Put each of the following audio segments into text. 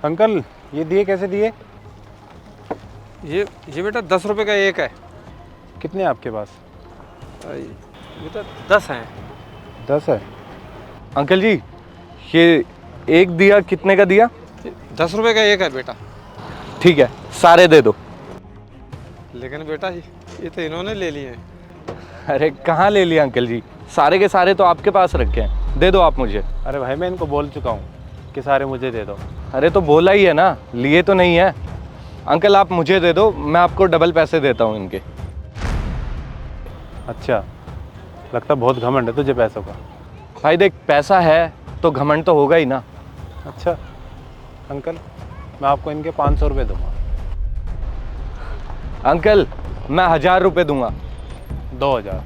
Uncle ये दिए कैसे दिए? ये बेटा 10 रुपए का एक है। कितने आपके पास? बेटा 10 हैं। 10 है। अंकल जी, ये एक दिया कितने का दिया? 10 रुपए का एक है बेटा। ठीक है, सारे दे दो। लेकिन बेटा ये तो इन्होंने ले लिए हैं। अरे कहाँ ले लिया अंकल जी, सारे के सारे तो आपके पास रखे हैं, दे दो आप मुझे। अरे भाई मैं इनको बोल चुका हूँ कि सारे मुझे दे दो। अरे तो बोला ही है ना, लिए तो नहीं है। अंकल आप मुझे दे दो, मैं आपको डबल पैसे देता हूँ इनके। अच्छा, लगता बहुत घमंड है तुझे पैसों का। भाई देख, पैसा है तो घमंड तो होगा ही ना। अच्छा अंकल, मैं आपको इनके 500 रुपये दूंगा। अंकल मैं 1000 रुपये दूंगा। 2000।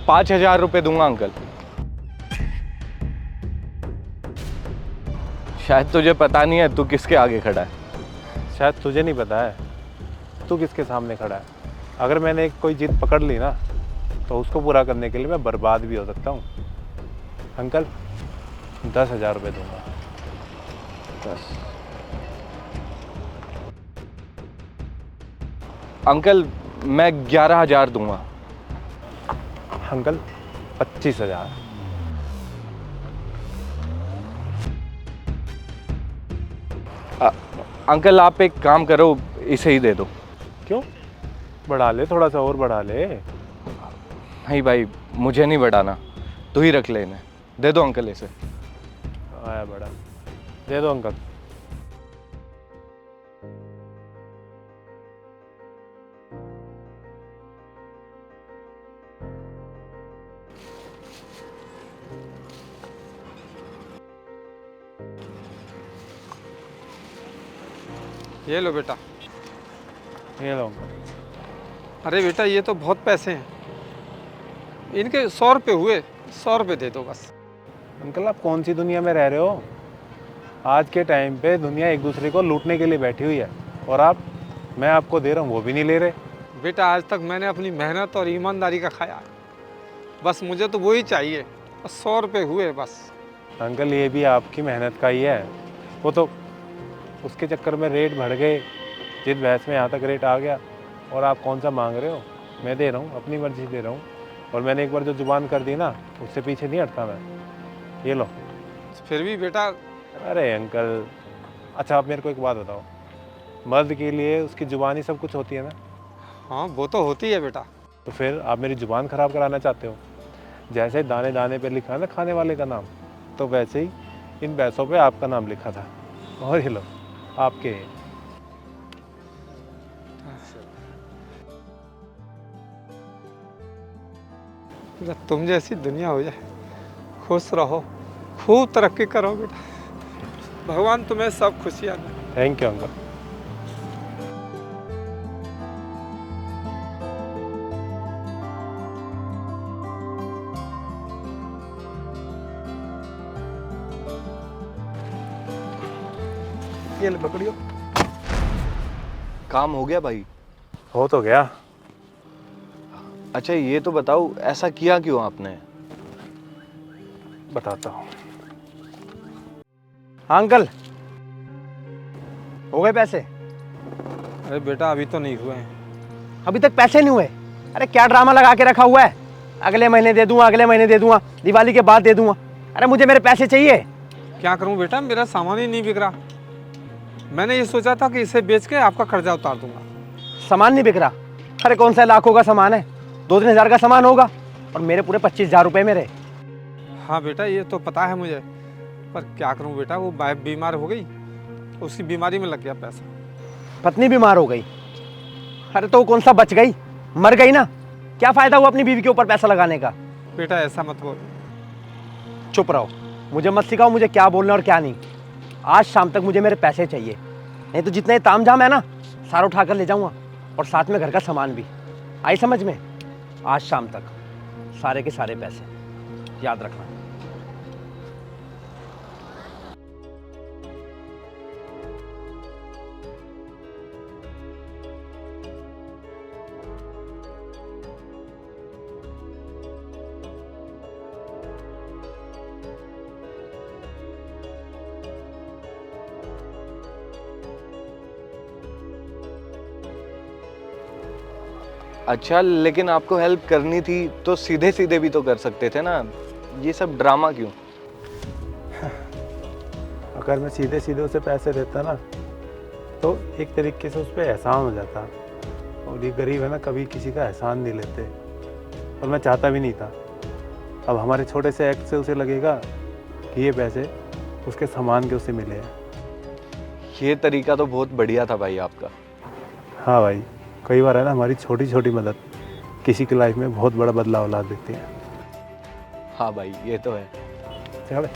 5000 रुपये दूंगा अंकल। शायद तुझे पता नहीं है तू किसके आगे खड़ा है। शायद तुझे नहीं पता है तू किसके सामने खड़ा है। अगर मैंने कोई जिद पकड़ ली ना तो उसको पूरा करने के लिए मैं बर्बाद भी हो सकता हूँ। अंकल 10,000 रुपये दूंगा। 10। अंकल मैं 11,000 दूंगा। अंकल 25,000। अंकल आप एक काम करो, इसे ही दे दो। क्यों? बढ़ा ले, थोड़ा सा और बढ़ा ले। नहीं भाई, मुझे नहीं बढ़ाना, तू ही रख ले इन्हें। दे दो अंकल इसे। आया बड़ा, दे दो अंकल। ये लो बेटा। ये लो अंकल। अरे बेटा ये तो बहुत पैसे हैं, इनके 100 रुपये हुए। 100 रुपये दे दो बस। अंकल आप कौन सी दुनिया में रह रहे हो? आज के टाइम पे दुनिया एक दूसरे को लूटने के लिए बैठी हुई है और मैं आपको दे रहा हूँ वो भी नहीं ले रहे। बेटा आज तक मैंने अपनी मेहनत और ईमानदारी का खाया, बस मुझे तो वही चाहिए। 100 रुपये हुए बस। अंकल ये भी आपकी मेहनत का ही है। वो तो उसके चक्कर में रेट बढ़ गए, जिस बहस में यहाँ तक रेट आ गया। और आप कौन सा मांग रहे हो? मैं दे रहा हूँ, अपनी मर्जी दे रहा हूँ। और मैंने एक बार जो जुबान कर दी ना उससे पीछे नहीं हटता मैं। ये लो। फिर भी बेटा। अरे अंकल, अच्छा आप मेरे को एक बात बताओ, मर्द के लिए उसकी जुबान ही सब कुछ होती है ना? हाँ वो तो होती है बेटा। तो फिर आप मेरी जुबान ख़राब कराना चाहते हो? जैसे दाने दाने पे लिखा है ना खाने वाले का नाम, तो वैसे ही इन पैसों पे आपका नाम लिखा था। और ये लो आपके। तुम जैसी दुनिया हो जाए, खुश रहो, खूब तरक्की करो बेटा। भगवान तुम्हें सब खुशियाँ दें। Thank you uncle. ये ले पकड़ियो। काम हो गया भाई? हो तो गया। अच्छा ये तो बताओ, ऐसा किया क्यों आपने? बताता हूँ। हाँ अंकल, हो गए पैसे? अरे बेटा अभी तो नहीं हुए हैं। अभी तक पैसे नहीं हुए? अरे क्या ड्रामा लगा के रखा हुआ है, अगले महीने दे दूंगा, अगले महीने दे दूंगा, दिवाली के बाद दे दूंगा। अरे मुझे मेरे पैसे चाहिए। क्या करूं बेटा, मेरा सामान ही नहीं बिक रहा। मैंने ये सोचा था कि इसे बेच के आपका कर्जा उतार दूंगा। सामान नहीं बिक रहा? अरे कौन सा लाखों का सामान है, 2-3 हज़ार का सामान होगा। और मेरे पूरे 25,000 रुपये मेरे। हाँ बेटा ये तो पता है मुझे, पर क्या करूं बेटा, वो वाइफ बीमार हो गई, उसकी बीमारी में लग गया पैसा। पत्नी बीमार हो गई? अरे तो कौन सा बच गई, मर गई ना। क्या फ़ायदा हुआ अपनी बीवी के ऊपर पैसा लगाने का। बेटा ऐसा मत बोल। चुप रहो, मुझे मत सिखाओ मुझे क्या बोलना और क्या नहीं। आज शाम तक मुझे मेरे पैसे चाहिए, नहीं तो जितने तामझाम है ना सारा उठा कर ले जाऊंगा, और साथ में घर का सामान भी। आई समझ में? आज शाम तक सारे के सारे पैसे, याद रखना। अच्छा, लेकिन आपको हेल्प करनी थी तो सीधे सीधे भी तो कर सकते थे ना, ये सब ड्रामा क्यों? अगर मैं सीधे सीधे उसे पैसे देता ना तो एक तरीके से उस पर एहसान हो जाता, और ये गरीब है ना, कभी किसी का एहसान नहीं लेते, और मैं चाहता भी नहीं था। अब हमारे छोटे से एक्ट से उसे लगेगा कि ये पैसे उसके सामान के उसे मिले हैं। ये तरीका तो बहुत बढ़िया था भाई आपका। हाँ भाई, कई बार है ना, हमारी छोटी छोटी मदद किसी की लाइफ में बहुत बड़ा बदलाव ला देती है। हाँ भाई, ये तो है। चल